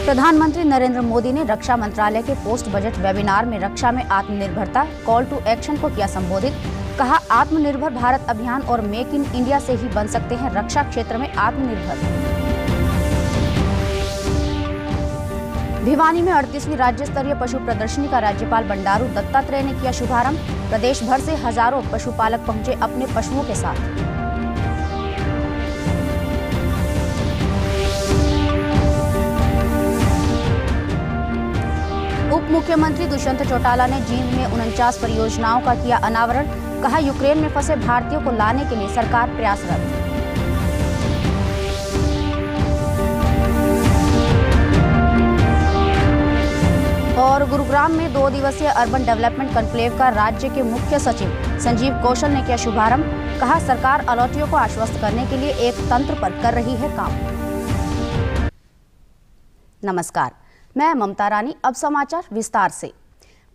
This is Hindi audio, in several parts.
प्रधानमंत्री नरेंद्र मोदी ने रक्षा मंत्रालय के पोस्ट बजट वेबिनार में रक्षा में आत्मनिर्भरता कॉल टू एक्शन को किया संबोधित। कहा, आत्मनिर्भर भारत अभियान और मेक इन इंडिया से ही बन सकते हैं रक्षा क्षेत्र में आत्मनिर्भर। भिवानी में 38वीं राज्य स्तरीय पशु प्रदर्शनी का राज्यपाल बंडारू दत्तात्रेय ने किया शुभारंभ। प्रदेश भर से हजारों पशुपालक पहुंचे अपने पशुओं के साथ। उप मुख्यमंत्री दुष्यंत चौटाला ने जींद में 49 परियोजनाओं का किया अनावरण। कहा, यूक्रेन में फंसे भारतीयों को लाने के लिए सरकार प्रयासरत। और गुरुग्राम में 2 दिवसीय अर्बन डेवलपमेंट कॉन्क्लेव का राज्य के मुख्य सचिव संजीव कौशल ने किया शुभारंभ। कहा, सरकार अलौटियों को आश्वस्त करने के लिए एक तंत्र पर कर रही है काम। नमस्कार, मैं ममता रानी। अब समाचार विस्तार से।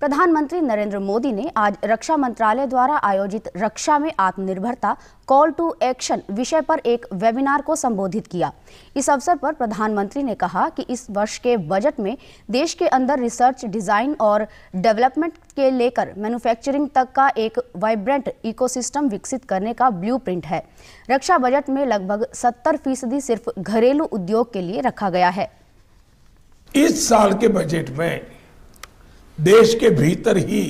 प्रधानमंत्री नरेंद्र मोदी ने आज रक्षा मंत्रालय द्वारा आयोजित रक्षा में आत्मनिर्भरता कॉल टू एक्शन विषय पर एक वेबिनार को संबोधित किया। इस अवसर पर प्रधानमंत्री ने कहा कि इस वर्ष के बजट में देश के अंदर रिसर्च, डिजाइन और डेवलपमेंट के लेकर मैन्युफैक्चरिंग तक का एक वाइब्रेंट इकोसिस्टम विकसित करने का ब्लूप्रिंट है। रक्षा बजट में लगभग 70% सिर्फ घरेलू उद्योग के लिए रखा गया है। इस साल के बजट में देश के भीतर ही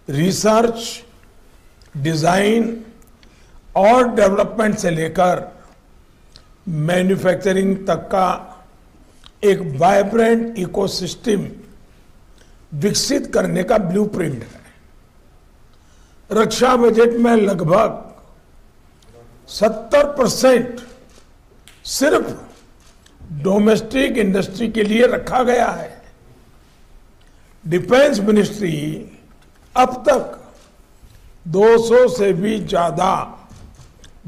रिसर्च, डिजाइन और डेवलपमेंट से लेकर मैन्युफैक्चरिंग तक का एक वाइब्रेंट इकोसिस्टम विकसित करने का ब्लूप्रिंट है। रक्षा बजट में लगभग 70% सिर्फ डोमेस्टिक इंडस्ट्री के लिए रखा गया है। डिफेंस मिनिस्ट्री अब तक 200 से भी ज्यादा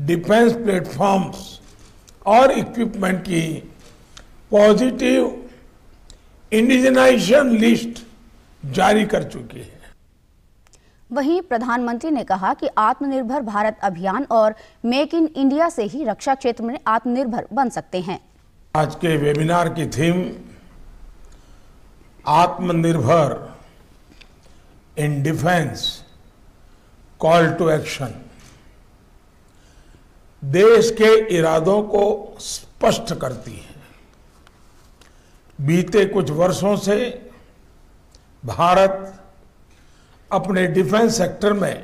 डिफेंस प्लेटफॉर्म्स और इक्विपमेंट की पॉजिटिव इंडिजनाइजेशन लिस्ट जारी कर चुकी है। वहीं प्रधानमंत्री ने कहा कि आत्मनिर्भर भारत अभियान और मेक इन इंडिया से ही रक्षा क्षेत्र में आत्मनिर्भर बन सकते हैं। आज के वेबिनार की theme Atmanirbhar in defence call to action देश के इरादों को स्पष्ट करती है। बीते कुछ वर्षों से भारत अपने डिफेंस सेक्टर में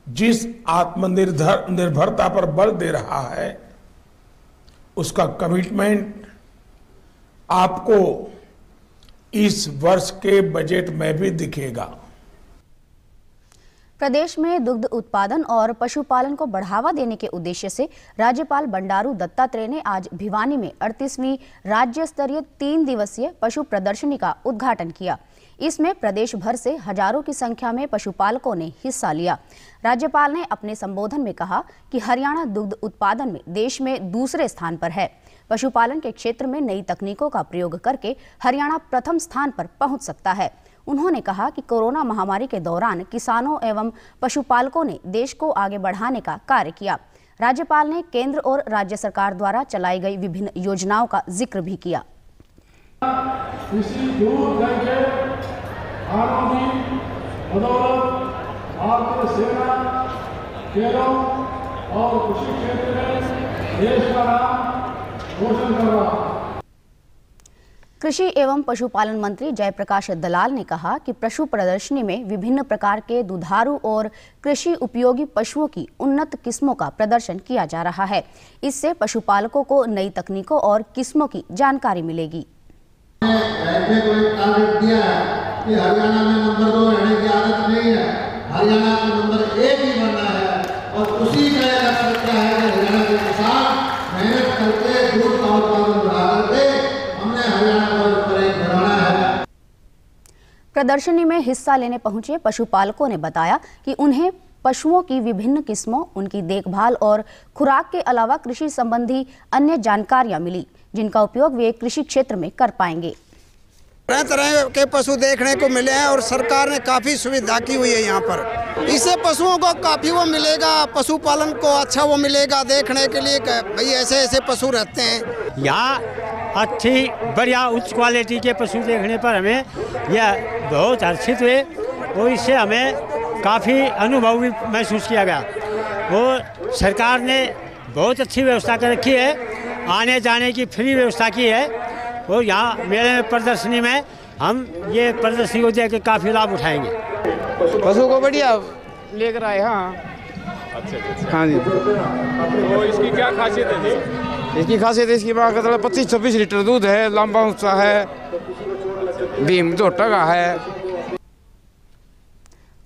जिस आत्मनिर्भरता पर बल दे रहा है, उसका कमिटमेंट आपको इस वर्ष के बजट में भी दिखेगा। प्रदेश में दुग्ध उत्पादन और पशुपालन को बढ़ावा देने के उद्देश्य से राज्यपाल बंडारू दत्तात्रेय ने आज भिवानी में 38वीं राज्य स्तरीय 3 दिवसीय पशु प्रदर्शनी का उद्घाटन किया। इसमें प्रदेश भर से हजारों की संख्या में पशुपालकों ने हिस्सा लिया। राज्यपाल ने अपने संबोधन में कहा कि हरियाणा दुग्ध उत्पादन में देश में दूसरे स्थान पर है। पशुपालन के क्षेत्र में नई तकनीकों का प्रयोग करके हरियाणा प्रथम स्थान पर पहुंच सकता है। उन्होंने कहा कि कोरोना महामारी के दौरान किसानों एवं पशुपालकों ने देश को आगे बढ़ाने का कार्य किया। राज्यपाल ने केंद्र और राज्य सरकार द्वारा चलाई गई विभिन्न योजनाओं का जिक्र भी किया। इसी दूर खानों की बदौलत भारतीय सेना खेलों और कृषि क्षेत्र में देश का नाम रोशन कर रहा है। कृषि एवं पशुपालन मंत्री जयप्रकाश दलाल ने कहा कि पशु प्रदर्शनी में विभिन्न प्रकार के दुधारू और कृषि उपयोगी पशुओं की उन्नत किस्मों का प्रदर्शन किया जा रहा है। इससे पशुपालकों को नई तकनीकों और किस्मों की जानकारी मिलेगी। ऐसे कोई टारगेट दिया है कि हरियाणा में नंबर 2 रहने की आदत नहीं है, हरियाणा में नंबर 1 ही बनना है। और उसी का लक्ष्य क्या है कि हरियाणा के किसान मेहनत करके दूध का उत्पादन बढ़ा करके हमने हरियाणा को ऊपर एक बढ़ाना है। प्रदर्शनी में हिस्सा लेने पहुंचे पशुपालकों ने बताया कि उन्हें पशुओं की विभिन्न किस्मों, उनकी देखभाल और खुराक के अलावा कृषि संबंधी अन्य जानकारियां मिली, जिनका उपयोग वे कृषि क्षेत्र में कर पाएंगे। तरह तरह के पशु देखने को मिले हैं और सरकार ने काफ़ी सुविधा की हुई है यहाँ पर। इससे पशुओं को काफ़ी वो मिलेगा, पशुपालन को अच्छा वो मिलेगा देखने के लिए, भाई ऐसे ऐसे पशु रहते हैं। यहाँ अच्छी बढ़िया उच्च क्वालिटी के पशु देखने पर हमें यह बहुत हर्षित हुए और इससे हमें काफ़ी अनुभव भी महसूस किया गया। और सरकार ने बहुत अच्छी व्यवस्था कर रखी है, आने जाने की फ्री व्यवस्था की है। और यहाँ मेले में प्रदर्शनी में हम ये प्रदर्शनी को देख के काफ़ी लाभ उठाएंगे। पशु को बढ़िया लेकर आए। हाँ अच्छा। हाँ जी। तो इसकी क्या खासियत है जी? इसकी खासियत इसकी माँ का 25-26 लीटर दूध है, लंबा ऊंचा है, भीम झोटा का है।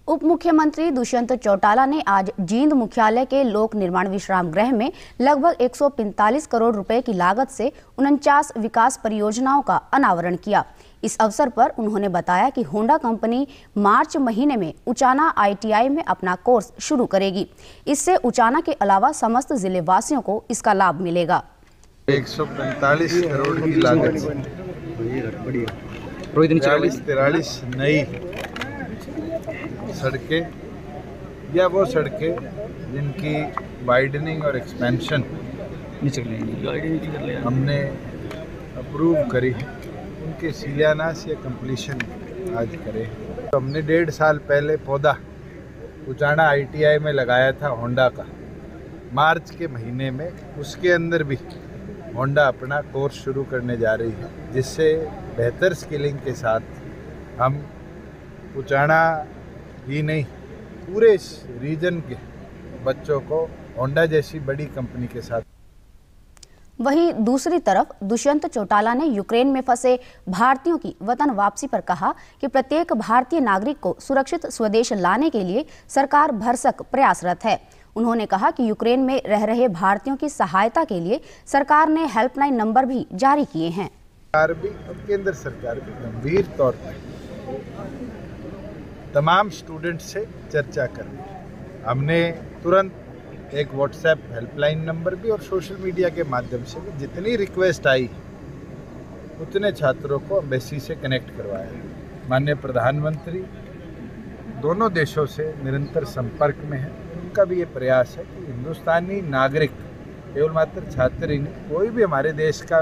उप मुख्यमंत्री दुष्यंत चौटाला ने आज जींद मुख्यालय के लोक निर्माण विश्राम गृह में लगभग 145 करोड़ रुपए की लागत से 49 विकास परियोजनाओं का अनावरण किया। इस अवसर पर उन्होंने बताया कि होंडा कंपनी मार्च महीने में उचाना ITI में अपना कोर्स शुरू करेगी। इससे उचाना के अलावा समस्त जिले वासियों को इसका लाभ मिलेगा। 145 करोड़ की लागत से 43 नई सड़कें या वो सड़कें जिनकी वाइडनिंग और एक्सपेंशन हमने अप्रूव करी है, उनके शिलान्यास या कंप्लीशन आज करे। तो हमने 1.5 साल पहले पौधा उचाना ITI में लगाया था होंडा का, मार्च के महीने में। उसके अंदर भी होंडा अपना कोर्स शुरू करने जा रही है, जिससे बेहतर स्किलिंग के साथ हम उचाना ही नहीं पूरे रीजन के बच्चों को होंडा जैसी बड़ी कंपनी के साथ। वहीं दूसरी तरफ दुष्यंत चौटाला ने यूक्रेन में फंसे भारतीयों की वतन वापसी पर कहा कि प्रत्येक भारतीय नागरिक को सुरक्षित स्वदेश लाने के लिए सरकार भरसक प्रयासरत है। उन्होंने कहा कि यूक्रेन में रह रहे भारतीयों की सहायता के लिए सरकार ने हेल्पलाइन नंबर भी जारी किए हैं। सरकार भी और केंद्र सरकार भी गंभीर तौर पर तमाम स्टूडेंट से चर्चा कर रही है। हमने तुरंत एक व्हाट्सएप हेल्पलाइन नंबर भी और सोशल मीडिया के माध्यम से भी जितनी रिक्वेस्ट आई उतने छात्रों को एम्बेसी से कनेक्ट करवाया। माननीय प्रधानमंत्री दोनों देशों से निरंतर संपर्क में है। उनका भी ये प्रयास है कि हिंदुस्तानी नागरिक केवल मात्र छात्र ही नहीं, कोई भी हमारे देश का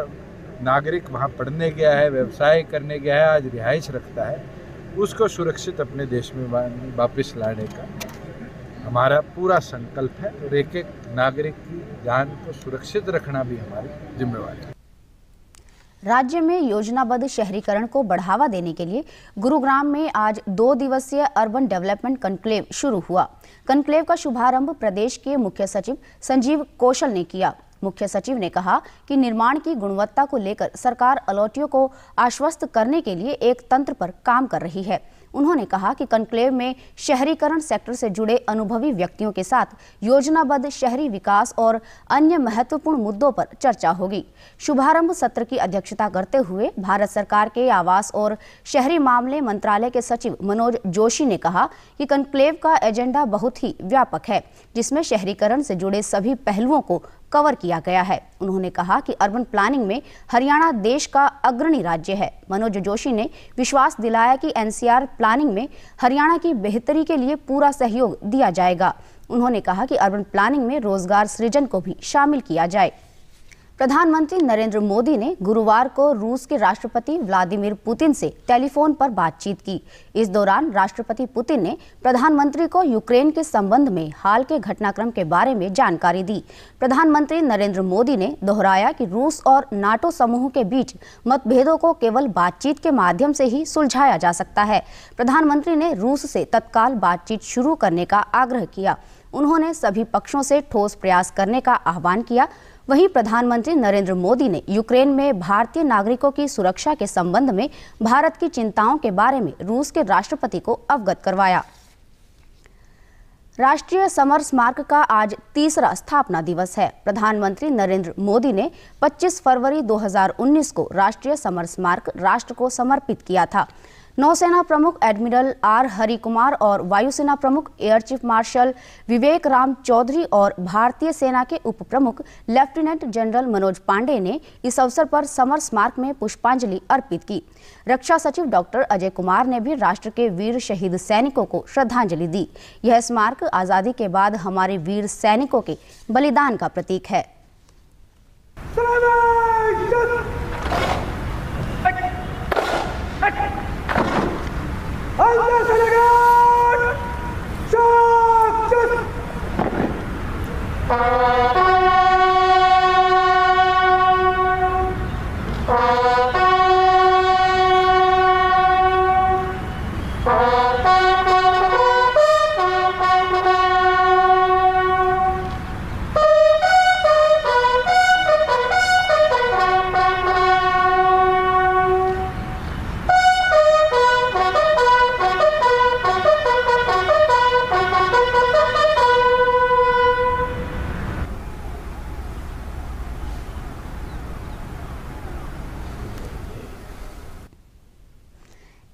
नागरिक वहाँ पढ़ने गया है, व्यवसाय करने गया है, आज रिहाइश रखता है, उसको सुरक्षित अपने देश में वापस लाने का हमारा पूरा संकल्प है। और एक एक नागरिक की जान को सुरक्षित रखना भी हमारी जिम्मेवारी है। राज्य में योजनाबद्ध शहरीकरण को बढ़ावा देने के लिए गुरुग्राम में आज 2 दिवसीय अर्बन डेवलपमेंट कॉन्क्लेव शुरू हुआ। कॉन्क्लेव का शुभारंभ प्रदेश के मुख्य सचिव संजीव कौशल ने किया। मुख्य सचिव ने कहा कि निर्माण की गुणवत्ता को लेकर सरकार अलौटियों को आश्वस्त करने के लिए एक तंत्र पर काम कर रही है। उन्होंने कहा कि कॉन्क्लेव में शहरीकरण सेक्टर से जुड़े अनुभवी व्यक्तियों के साथ योजनाबद्ध शहरी विकास और अन्य महत्वपूर्ण मुद्दों पर चर्चा होगी। शुभारंभ सत्र की अध्यक्षता करते हुए भारत सरकार के आवास और शहरी मामले मंत्रालय के सचिव मनोज जोशी ने कहा कि कॉन्क्लेव का एजेंडा बहुत ही व्यापक है, जिसमें शहरीकरण से जुड़े सभी पहलुओं को कवर किया गया है। उन्होंने कहा कि अर्बन प्लानिंग में हरियाणा देश का अग्रणी राज्य है। मनोज जोशी ने विश्वास दिलाया कि NCR प्लानिंग में हरियाणा की बेहतरी के लिए पूरा सहयोग दिया जाएगा। उन्होंने कहा कि अर्बन प्लानिंग में रोजगार सृजन को भी शामिल किया जाए। प्रधानमंत्री नरेंद्र मोदी ने गुरुवार को रूस के राष्ट्रपति व्लादिमीर पुतिन से टेलीफोन पर बातचीत की। इस दौरान राष्ट्रपति पुतिन ने प्रधानमंत्री को यूक्रेन के संबंध में हाल के घटनाक्रम के बारे में जानकारी दी। प्रधानमंत्री नरेंद्र मोदी ने दोहराया कि रूस और नाटो समूह के बीच मतभेदों को केवल बातचीत के माध्यम से ही सुलझाया जा सकता है। प्रधानमंत्री ने रूस से तत्काल बातचीत शुरू करने का आग्रह किया। उन्होंने सभी पक्षों से ठोस प्रयास करने का आह्वान किया। वहीं प्रधानमंत्री नरेंद्र मोदी ने यूक्रेन में भारतीय नागरिकों की सुरक्षा के संबंध में भारत की चिंताओं के बारे में रूस के राष्ट्रपति को अवगत करवाया। राष्ट्रीय समर स्मारक का आज 3रा स्थापना दिवस है। प्रधानमंत्री नरेंद्र मोदी ने 25 फरवरी 2019 को राष्ट्रीय समर स्मारक राष्ट्र को समर्पित किया था। नौसेना प्रमुख एडमिरल R हरिकुमार और वायुसेना प्रमुख एयर चीफ मार्शल विवेक राम चौधरी और भारतीय सेना के उप प्रमुख लेफ्टिनेंट जनरल मनोज पांडे ने इस अवसर पर समर स्मारक में पुष्पांजलि अर्पित की। रक्षा सचिव डॉक्टर अजय कुमार ने भी राष्ट्र के वीर शहीद सैनिकों को श्रद्धांजलि दी। यह स्मारक आजादी के बाद हमारे वीर सैनिकों के बलिदान का प्रतीक है।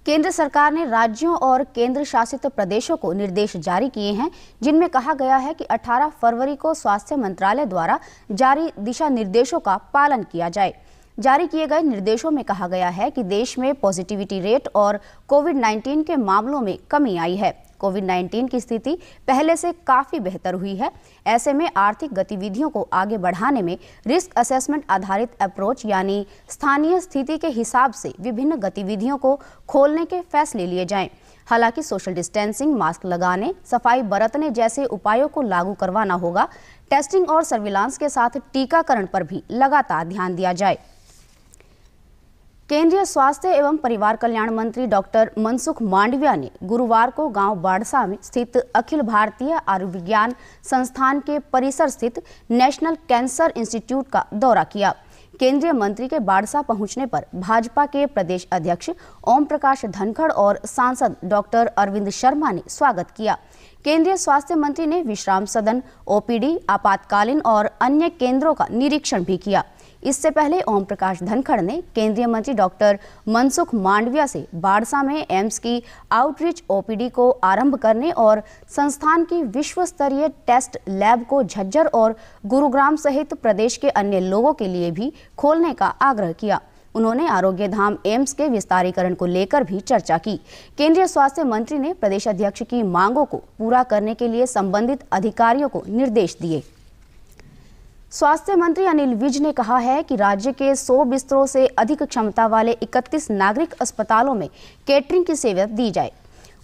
केंद्र सरकार ने राज्यों और केंद्र शासित प्रदेशों को निर्देश जारी किए हैं, जिनमें कहा गया है कि 18 फरवरी को स्वास्थ्य मंत्रालय द्वारा जारी दिशा निर्देशों का पालन किया जाए। जारी किए गए निर्देशों में कहा गया है कि देश में पॉजिटिविटी रेट और कोविड-19 के मामलों में कमी आई है। कोविड-19 की स्थिति पहले से काफी बेहतर हुई है। ऐसे में आर्थिक गतिविधियों को आगे बढ़ाने में रिस्क असेसमेंट आधारित अप्रोच यानी स्थानीय स्थिति के हिसाब से विभिन्न गतिविधियों को खोलने के फैसले लिए जाएं। हालांकि सोशल डिस्टेंसिंग, मास्क लगाने, सफाई बरतने जैसे उपायों को लागू करवाना होगा। टेस्टिंग और सर्विलांस के साथ टीकाकरण पर भी लगातार ध्यान दिया जाए। केंद्रीय स्वास्थ्य एवं परिवार कल्याण मंत्री डॉक्टर मनसुख मांडविया ने गुरुवार को गांव बाड़सा में स्थित अखिल भारतीय आयुर्विज्ञान संस्थान के परिसर स्थित नेशनल कैंसर इंस्टीट्यूट का दौरा किया। केंद्रीय मंत्री के बाड़सा पहुंचने पर भाजपा के प्रदेश अध्यक्ष ओम प्रकाश धनखड़ और सांसद डॉक्टर अरविंद शर्मा ने स्वागत किया। केंद्रीय स्वास्थ्य मंत्री ने विश्राम सदन, ओपीडी, आपातकालीन और अन्य केंद्रों का निरीक्षण भी किया। इससे पहले ओम प्रकाश धनखड़ ने केंद्रीय मंत्री डॉक्टर मनसुख मांडविया से बाड़सा में एम्स की आउटरीच ओपीडी को आरंभ करने और संस्थान की विश्व स्तरीय टेस्ट लैब को झज्जर और गुरुग्राम सहित प्रदेश के अन्य लोगों के लिए भी खोलने का आग्रह किया। उन्होंने आरोग्य धाम एम्स के विस्तारीकरण को लेकर भी चर्चा की। केंद्रीय स्वास्थ्य मंत्री ने प्रदेश अध्यक्ष की मांगों को पूरा करने के लिए संबंधित अधिकारियों को निर्देश दिए। स्वास्थ्य मंत्री अनिल विज ने कहा है कि राज्य के 100 बिस्तरों से अधिक क्षमता वाले 31 नागरिक अस्पतालों में केटरिंग की सेवा दी जाए।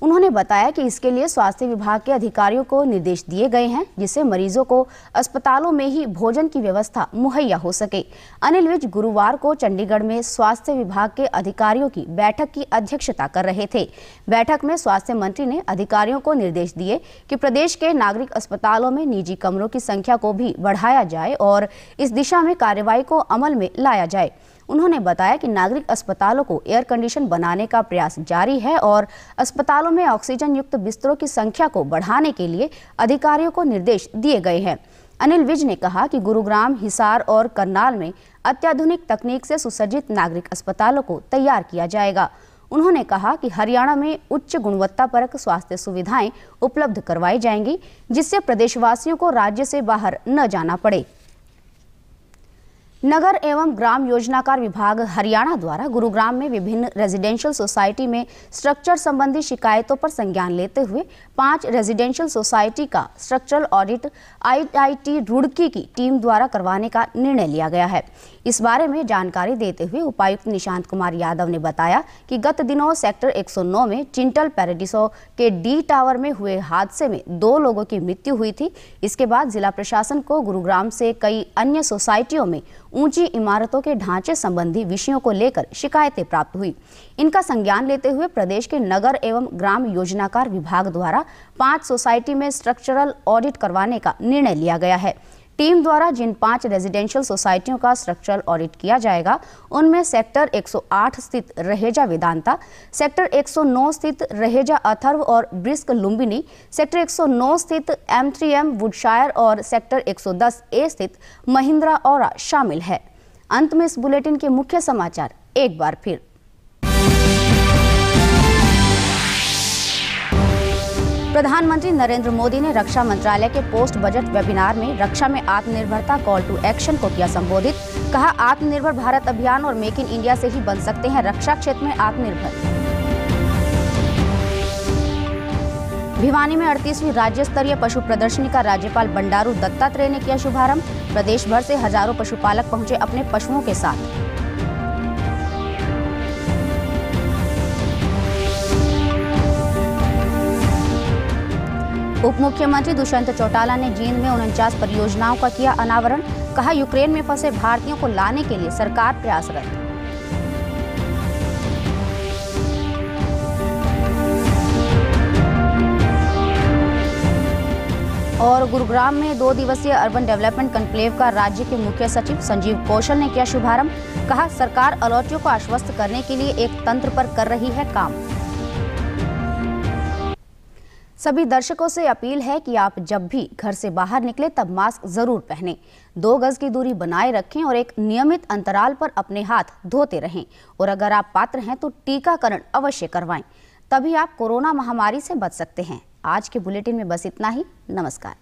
उन्होंने बताया कि इसके लिए स्वास्थ्य विभाग के अधिकारियों को निर्देश दिए गए हैं, जिससे मरीजों को अस्पतालों में ही भोजन की व्यवस्था मुहैया हो सके। अनिल विज गुरुवार को चंडीगढ़ में स्वास्थ्य विभाग के अधिकारियों की बैठक की अध्यक्षता कर रहे थे। बैठक में स्वास्थ्य मंत्री ने अधिकारियों को निर्देश दिए कि प्रदेश के नागरिक अस्पतालों में निजी कमरों की संख्या को भी बढ़ाया जाए और इस दिशा में कार्रवाई को अमल में लाया जाए। उन्होंने बताया कि नागरिक अस्पतालों को एयर कंडीशन बनाने का प्रयास जारी है और अस्पतालों में ऑक्सीजन युक्त बिस्तरों की संख्या को बढ़ाने के लिए अधिकारियों को निर्देश दिए गए हैं। अनिल विज ने कहा कि गुरुग्राम, हिसार और करनाल में अत्याधुनिक तकनीक से सुसज्जित नागरिक अस्पतालों को तैयार किया जाएगा। उन्होंने कहा कि हरियाणा में उच्च गुणवत्तापरक स्वास्थ्य सुविधाएं उपलब्ध करवाई जाएंगी, जिससे प्रदेशवासियों को राज्य से बाहर न जाना पड़े। नगर एवं ग्राम योजनाकार विभाग हरियाणा द्वारा गुरुग्राम में विभिन्न रेजिडेंशियल सोसाइटी में स्ट्रक्चर संबंधी शिकायतों पर संज्ञान लेते हुए 5 रेजिडेंशियल सोसाइटी का स्ट्रक्चरल ऑडिट IIT रुड़की की टीम द्वारा करवाने का निर्णय लिया गया है। इस बारे में जानकारी देते हुए उपायुक्त निशांत कुमार यादव ने बताया कि गत दिनों सेक्टर 109 में चिंटल पैराडिसो के डी टावर में हुए हादसे में 2 लोगों की मृत्यु हुई थी। इसके बाद जिला प्रशासन को गुरुग्राम से कई अन्य सोसाइटियों में ऊंची इमारतों के ढांचे संबंधी विषयों को लेकर शिकायतें प्राप्त हुई। इनका संज्ञान लेते हुए प्रदेश के नगर एवं ग्राम योजनाकार विभाग द्वारा 5 सोसाइटी में स्ट्रक्चरल ऑडिट करवाने का निर्णय लिया गया है। टीम द्वारा जिन 5 रेजिडेंशियल सोसाइटियों का स्ट्रक्चरल ऑडिट किया जाएगा, उनमें सेक्टर 108 स्थित रहेजा वेदांता, सेक्टर 109 स्थित रहेजा अथर्व और ब्रिस्क लुम्बिनी, सेक्टर 109 स्थित M3M वुडशायर और सेक्टर 110A स्थित महिंद्रा औरा शामिल है। अंत में इस बुलेटिन के मुख्य समाचार एक बार फिर। प्रधानमंत्री नरेंद्र मोदी ने रक्षा मंत्रालय के पोस्ट बजट वेबिनार में रक्षा में आत्मनिर्भरता कॉल टू एक्शन को किया संबोधित। कहा, आत्मनिर्भर भारत अभियान और मेक इन इंडिया से ही बन सकते हैं रक्षा क्षेत्र में आत्मनिर्भर। भिवानी में 38वीं राज्य स्तरीय पशु प्रदर्शनी का राज्यपाल बंडारू दत्तात्रेय ने किया शुभारंभ। प्रदेश भर से हजारों पशुपालक पहुंचे अपने पशुओं के साथ। उप मुख्यमंत्री दुष्यंत चौटाला ने जींद में 49 परियोजनाओं का किया अनावरण। कहा, यूक्रेन में फंसे भारतीयों को लाने के लिए सरकार प्रयासरत। और गुरुग्राम में 2 दिवसीय अर्बन डेवलपमेंट कॉन्क्लेव का राज्य के मुख्य सचिव संजीव कौशल ने किया शुभारंभ। कहा, सरकार अलौटियों को आश्वस्त करने के लिए एक तंत्र पर कर रही है काम। सभी दर्शकों से अपील है कि आप जब भी घर से बाहर निकले तब मास्क जरूर पहनें, 2 गज की दूरी बनाए रखें और एक नियमित अंतराल पर अपने हाथ धोते रहें। और अगर आप पात्र हैं तो टीकाकरण अवश्य करवाएं, तभी आप कोरोना महामारी से बच सकते हैं। आज के बुलेटिन में बस इतना ही। नमस्कार।